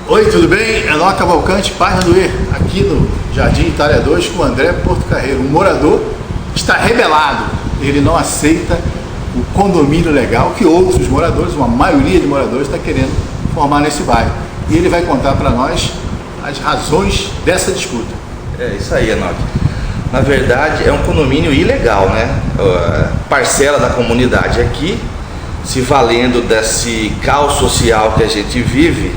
Oi, tudo bem? Enoque Cavalcante, página do E, aqui no Jardim Itália 2 com o André Porto Carreiro. Um morador está rebelado, ele não aceita o condomínio legal que outros moradores, uma maioria de moradores, está querendo formar nesse bairro. E ele vai contar para nós as razões dessa disputa. É isso aí, Enoque. Na verdade, é um condomínio ilegal, né? Parcela da comunidade aqui, se valendo desse caos social que a gente vive,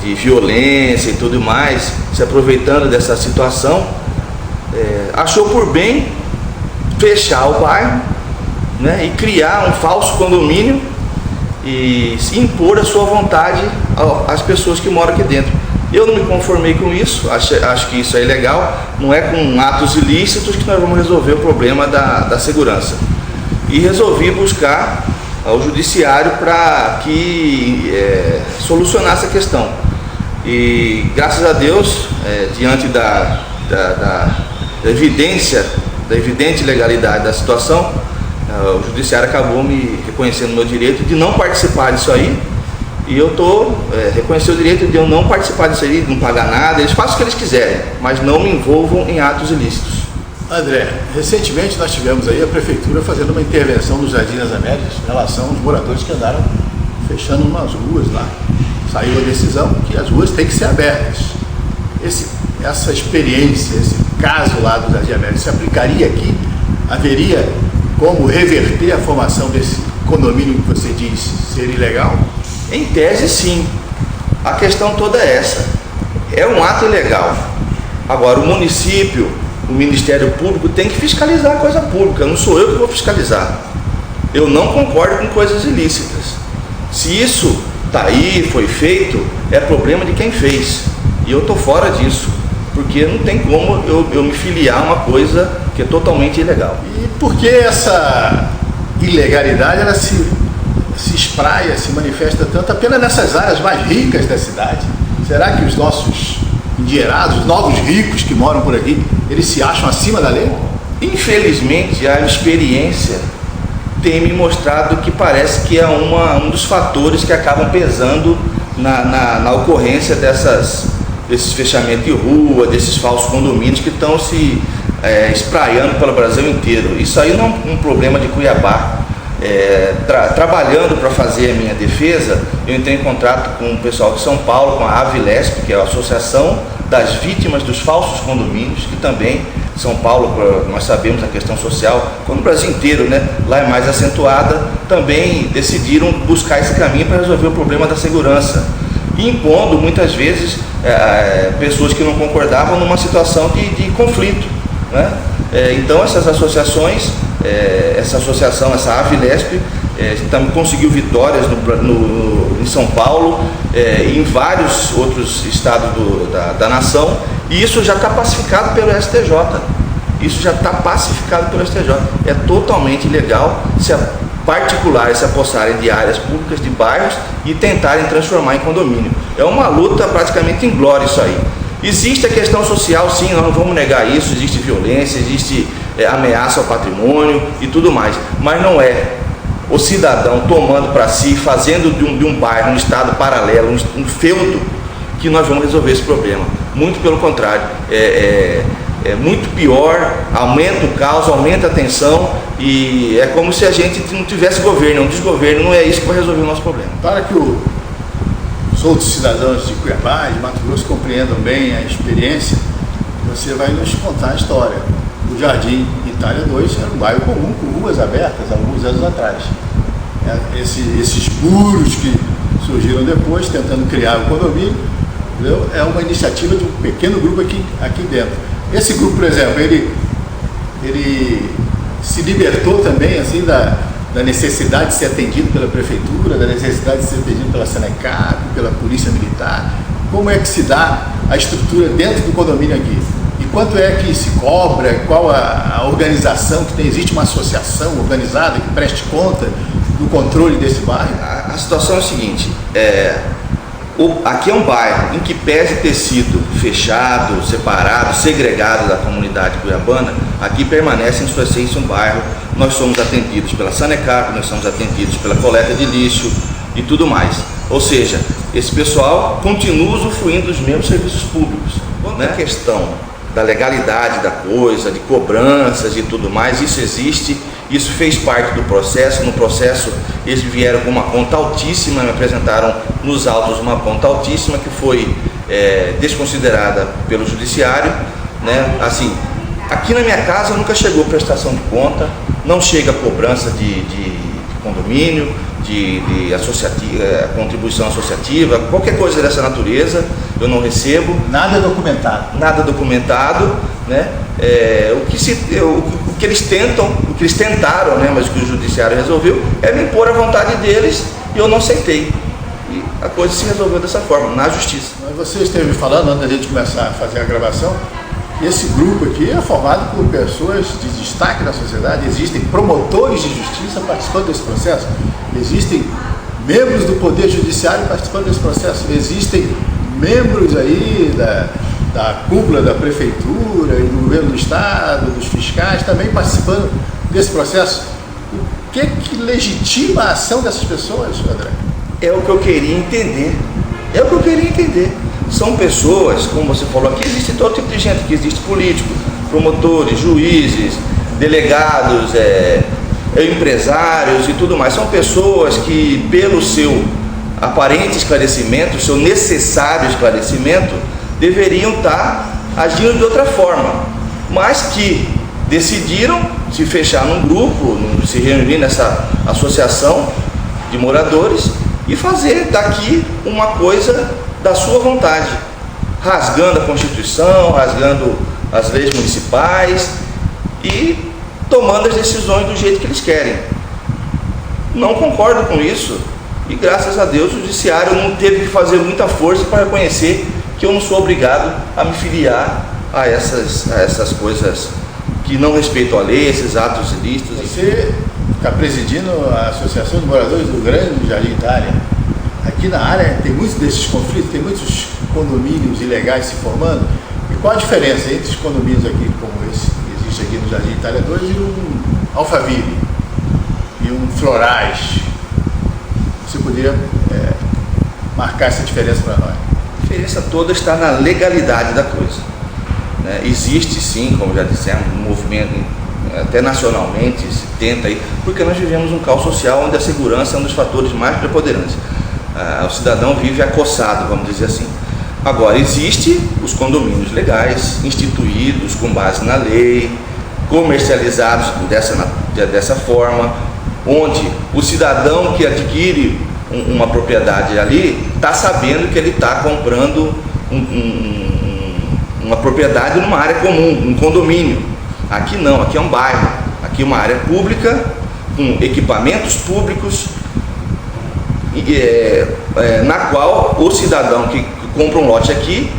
de violência e tudo mais, se aproveitando dessa situação, achou por bem fechar o bairro, né, e criar um falso condomínio e impor a sua vontade às pessoas que moram aqui dentro. Eu não me conformei com isso, acho que isso é ilegal, não é com atos ilícitos que nós vamos resolver o problema da segurança. E resolvi buscar ao judiciário para que solucionasse a questão. E graças a Deus, diante da evidente legalidade da situação, o judiciário acabou me reconhecendo o meu direito de não participar disso aí. E eu reconheci o direito de eu não participar disso aí, de não pagar nada. Eles façam o que eles quiserem, mas não me envolvam em atos ilícitos. André, recentemente nós tivemos aí a prefeitura fazendo uma intervenção no Jardim das Américas em relação aos moradores que andaram fechando umas ruas lá. Saiu a decisão que as ruas têm que ser abertas. Essa experiência, esse caso lá do Jardim América se aplicaria aqui? Haveria como reverter a formação desse condomínio que você diz ser ilegal? Em tese, sim. A questão toda é essa. É um ato ilegal. Agora, o município, o Ministério Público tem que fiscalizar a coisa pública. Não sou eu que vou fiscalizar. Eu não concordo com coisas ilícitas. Se isso está aí, foi feito, é problema de quem fez. E eu estou fora disso. Porque não tem como eu me filiar a uma coisa que é totalmente ilegal. E por que essa ilegalidade ela se espraia, se manifesta tanto apenas nessas áreas mais ricas da cidade? Será que os nossos endinheirados, os novos ricos que moram por aqui, eles se acham acima da lei? Infelizmente, a experiência tem me mostrado que parece que é um dos fatores que acabam pesando na ocorrência desses fechamentos de rua, desses falsos condomínios que estão se espraiando pelo Brasil inteiro. Isso aí não é um problema de Cuiabá. Trabalhando para fazer a minha defesa, eu entrei em contato com o pessoal de São Paulo, com a Avilesp, que é a Associação das Vítimas dos Falsos Condomínios, que também, São Paulo, nós sabemos a questão social, como o Brasil inteiro, né, lá é mais acentuada, também decidiram buscar esse caminho para resolver o problema da segurança, impondo muitas vezes pessoas que não concordavam numa situação de conflito, né? Então essas associações, essa associação, essa Avilesp, também conseguiu vitórias em São Paulo e em vários outros estados da nação, e isso já está pacificado pelo STJ. Isso já está pacificado pelo STJ. É totalmente ilegal se particulares se apossarem de áreas públicas, de bairros, e tentarem transformar em condomínio. É uma luta praticamente inglória isso aí. Existe a questão social, sim, nós não vamos negar isso, existe violência, existe ameaça ao patrimônio e tudo mais, mas não é o cidadão tomando para si, fazendo de um bairro, um estado paralelo, um feudo, que nós vamos resolver esse problema. Muito pelo contrário, é muito pior, aumenta o caos, aumenta a tensão, e é como se a gente não tivesse governo, um desgoverno. Não é isso que vai resolver o nosso problema. Para que os outros cidadãos de Cuiabá e de Mato Grosso compreendam bem a experiência, você vai nos contar a história. O Jardim Itália 2 era um bairro comum, com ruas abertas há alguns anos atrás. Esses muros que surgiram depois, tentando criar o condomínio, entendeu? É uma iniciativa de um pequeno grupo aqui dentro. Esse grupo, por exemplo, ele se libertou também assim, da necessidade de ser atendido pela prefeitura, da necessidade de ser atendido pela Senecap, pela polícia militar. Como é que se dá a estrutura dentro do condomínio aqui? E quanto é que se cobra? Qual a organização que tem? Existe uma associação organizada que preste conta do controle desse bairro? A situação é a seguinte, aqui é um bairro em que, pese ter sido fechado, separado, segregado da comunidade cuiabana, aqui permanece em sua essência um bairro. Nós somos atendidos pela Sanecap, nós somos atendidos pela coleta de lixo e tudo mais. Ou seja, esse pessoal continua usufruindo dos mesmos serviços públicos. Né? A questão da legalidade da coisa, de cobranças e tudo mais, isso existe, isso fez parte do processo. No processo eles vieram com uma conta altíssima, me apresentaram nos autos uma conta altíssima que foi desconsiderada pelo judiciário, né? Assim, aqui na minha casa nunca chegou prestação de conta, não chega cobrança de condomínio, de contribuição associativa, qualquer coisa dessa natureza eu não recebo. Nada documentado. Nada documentado, né? O que eles tentaram, né? Mas o que o judiciário resolveu é me impor a vontade deles e eu não aceitei. E a coisa se resolveu dessa forma, na justiça. Mas você esteve falando, antes da gente começar a fazer a gravação, que esse grupo aqui é formado por pessoas de destaque na sociedade. Existem promotores de justiça participando desse processo, existem membros do Poder Judiciário participando desse processo, existem membros aí da cúpula da Prefeitura e do Governo do Estado, dos fiscais, também participando desse processo. O que legitima a ação dessas pessoas, André? É o que eu queria entender. São pessoas, como você falou aqui, existe todo tipo de gente, que existe político, promotores, juízes, delegados, empresários e tudo mais. São pessoas que, pelo seu aparente esclarecimento, seu necessário esclarecimento, deveriam estar agindo de outra forma, mas que decidiram se fechar num grupo, se reunir nessa associação de moradores e fazer daqui uma coisa da sua vontade, rasgando a Constituição, rasgando as leis municipais e tomando as decisões do jeito que eles querem. Não concordo com isso e, graças a Deus, o judiciário não teve que fazer muita força para reconhecer que eu não sou obrigado a me filiar a essas coisas que não respeitam a lei, esses atos ilícitos. Você está presidindo a Associação de Moradores do Grande Jardim Itália. Aqui na área tem muitos desses conflitos, tem muitos condomínios ilegais se formando. E qual a diferença entre os condomínios aqui, como esse que existe aqui no Jardim Itália 2, e um Alphaville e um Florais? Você poderia marcar essa diferença para nós? A diferença toda está na legalidade da coisa, né? Existe sim, como já dissemos, um movimento, até nacionalmente se tenta aí, porque nós vivemos um caos social onde a segurança é um dos fatores mais preponderantes. O cidadão vive acossado, vamos dizer assim. Agora, existe os condomínios legais, instituídos com base na lei, comercializados dessa forma, onde o cidadão que adquire uma propriedade ali está sabendo que ele está comprando uma propriedade numa área comum, um condomínio. Aqui não, aqui é um bairro, aqui é uma área pública, com equipamentos públicos, na qual o cidadão que compra um lote aqui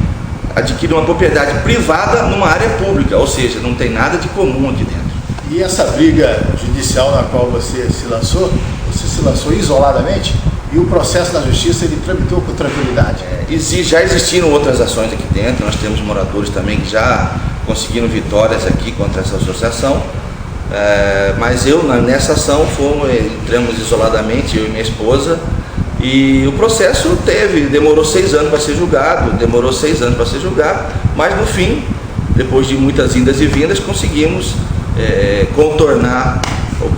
adquire uma propriedade privada numa área pública, ou seja, não tem nada de comum aqui dentro. E essa briga judicial na qual você se lançou isoladamente, e o processo na justiça ele tramitou com tranquilidade? Já existiram outras ações aqui dentro, nós temos moradores também que já conseguiram vitórias aqui contra essa associação, mas nessa ação entramos isoladamente, eu e minha esposa, e o processo demorou 6 anos para ser julgado, mas no fim, depois de muitas indas e vindas, conseguimos contornar o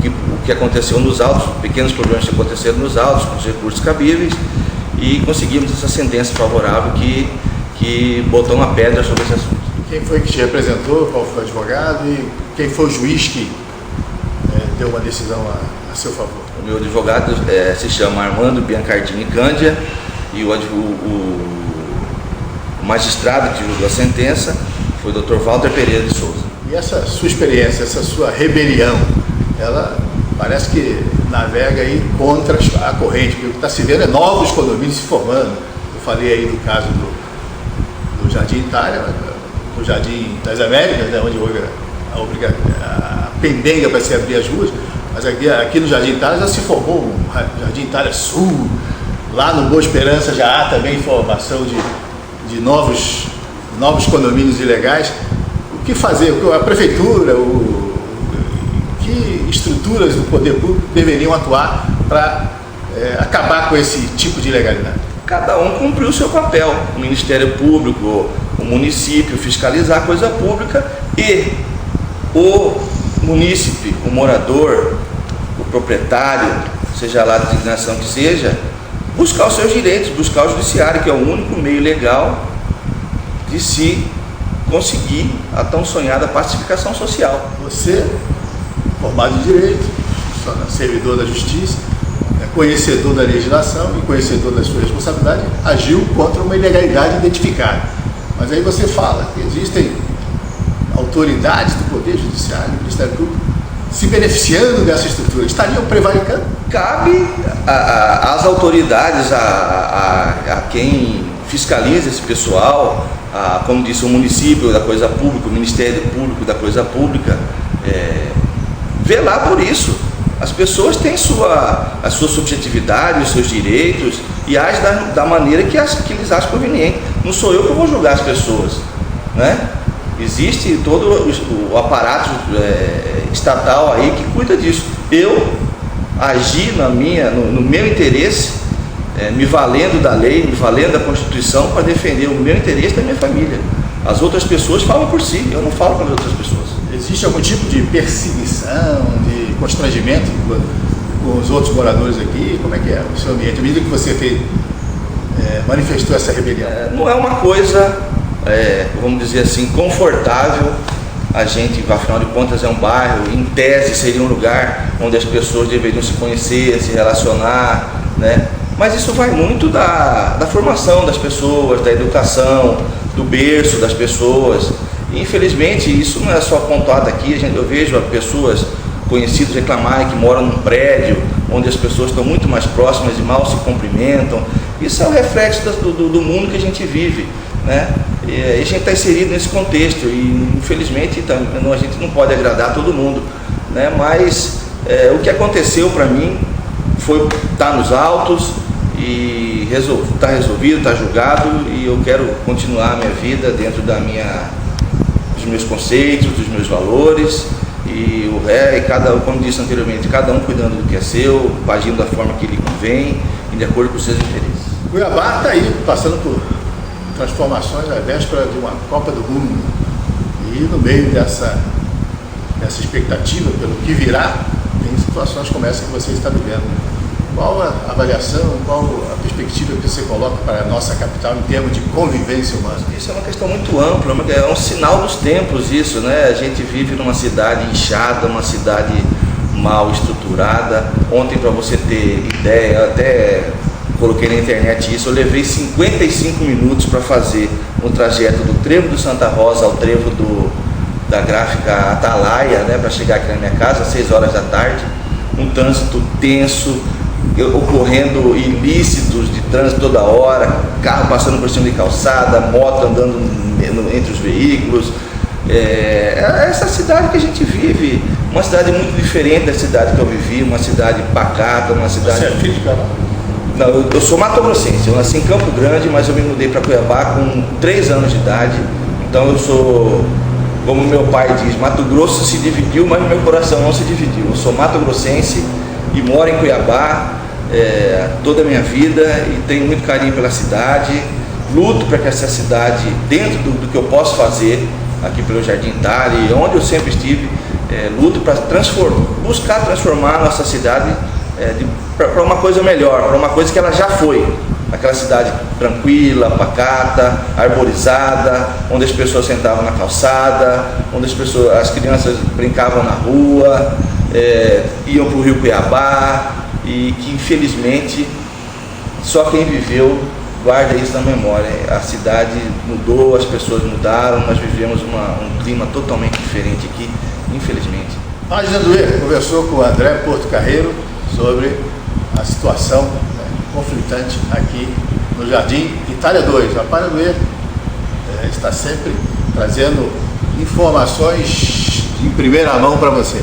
que aconteceu nos autos, pequenos problemas que aconteceram nos autos, com os recursos cabíveis, e conseguimos essa sentença favorável que botou uma pedra sobre esse assunto. Quem foi que te representou, qual foi o advogado e quem foi o juiz que deu uma decisão a seu favor? O meu advogado se chama Armando Biancardini Cândia, e o magistrado que julgou a sentença foi o Dr. Walter Pereira de Souza. E essa sua experiência, essa sua rebelião, ela parece que navega aí contra a corrente, porque o que está se vendo é novos condomínios se formando. Eu falei aí do caso do Jardim Itália, do Jardim das Américas, né, onde houve a pendenga para se abrir as ruas, mas aqui no Jardim Itália já se formou um Jardim Itália Sul, lá no Boa Esperança já há também formação de novos condomínios ilegais. O que fazer? A prefeitura, que estruturas do poder público deveriam atuar para acabar com esse tipo de ilegalidade? Cada um cumpriu o seu papel, o Ministério Público, o município, fiscalizar a coisa pública e o munícipe, o morador, o proprietário, seja lá a designação que seja, buscar os seus direitos, buscar o judiciário, que é o único meio legal de se conseguir a tão sonhada pacificação social. Você, formado em Direito, servidor da Justiça, conhecedor da legislação e conhecedor da sua responsabilidade, agiu contra uma ilegalidade identificada. Mas aí você fala que existem autoridades do Poder Judiciário, do Ministério Público, se beneficiando dessa estrutura, estariam prevaricando? Cabe às autoridades, a quem fiscaliza esse pessoal, como disse, o município da coisa pública, o Ministério Público da coisa pública, velar por isso. As pessoas têm a sua subjetividade, os seus direitos e agem da maneira que eles acham conveniente. Não sou eu que vou julgar as pessoas, né? Existe todo o aparato estatal aí que cuida disso. Eu agi no meu interesse, me valendo da lei, me valendo da Constituição para defender o meu interesse da minha família. As outras pessoas falam por si, eu não falo para as outras pessoas. Existe algum tipo de perseguição, de constrangimento com os outros moradores aqui? Como é que é o seu ambiente? À medida que você manifestou essa rebelião? Não é uma coisa, vamos dizer assim, confortável. A gente, afinal de contas, é um bairro, em tese seria um lugar onde as pessoas deveriam se conhecer, se relacionar, né? Mas isso vai muito da formação das pessoas, da educação, do berço das pessoas. E, infelizmente, isso não é só apontado aqui. Eu vejo pessoas conhecidas reclamarem que moram num prédio onde as pessoas estão muito mais próximas e mal se cumprimentam. Isso é o reflexo do mundo que a gente vive, né? E a gente está inserido nesse contexto e, infelizmente, a gente não pode agradar todo mundo, né? Mas o que aconteceu para mim foi estar nos autos e está resolvido, está julgado, e eu quero continuar a minha vida dentro dos meus conceitos, dos meus valores, e como disse anteriormente, cada um cuidando do que é seu, agindo da forma que lhe convém e de acordo com os seus interesses. Cuiabá está aí passando por transformações à véspera de uma Copa do Mundo, e no meio dessa expectativa pelo que virá, tem situações como essa que você está vivendo. Qual a avaliação, qual a perspectiva que você coloca para a nossa capital em termos de convivência humana? Isso é uma questão muito ampla, é um sinal dos tempos isso, né? A gente vive numa cidade inchada, uma cidade mal estruturada. Ontem, para você ter ideia, eu até coloquei na internet isso, eu levei 55 minutos para fazer o trajeto do trevo do Santa Rosa ao trevo da gráfica Atalaia, né? Para chegar aqui na minha casa às 6 horas da tarde. Um trânsito tenso, ocorrendo ilícitos de trânsito toda hora, carro passando por cima de calçada, moto andando entre os veículos. Essa cidade que a gente vive, uma cidade muito diferente da cidade que eu vivi, uma cidade pacata, uma cidade... Você é filho de Cuiabá? Não, eu sou mato-grossense, eu nasci em Campo Grande, mas eu me mudei para Cuiabá com 3 anos de idade, então eu sou, como meu pai diz, Mato Grosso se dividiu, mas meu coração não se dividiu. Eu sou mato-grossense e moro em Cuiabá toda a minha vida e tenho muito carinho pela cidade, luto para que essa cidade, dentro do que eu posso fazer aqui pelo Jardim Itália, onde eu sempre estive, luto para buscar transformar a nossa cidade para uma coisa melhor, para uma coisa que ela já foi, aquela cidade tranquila, pacata, arborizada, onde as pessoas sentavam na calçada, onde as crianças brincavam na rua, iam para o Rio Cuiabá, e que infelizmente só quem viveu guarda isso na memória. A cidade mudou, as pessoas mudaram, nós vivemos um clima totalmente diferente aqui, infelizmente. Página do E conversou com o André Porto Carreiro sobre a situação conflitante aqui no Jardim Itália 2. A Página do E está sempre trazendo informações em primeira mão para você.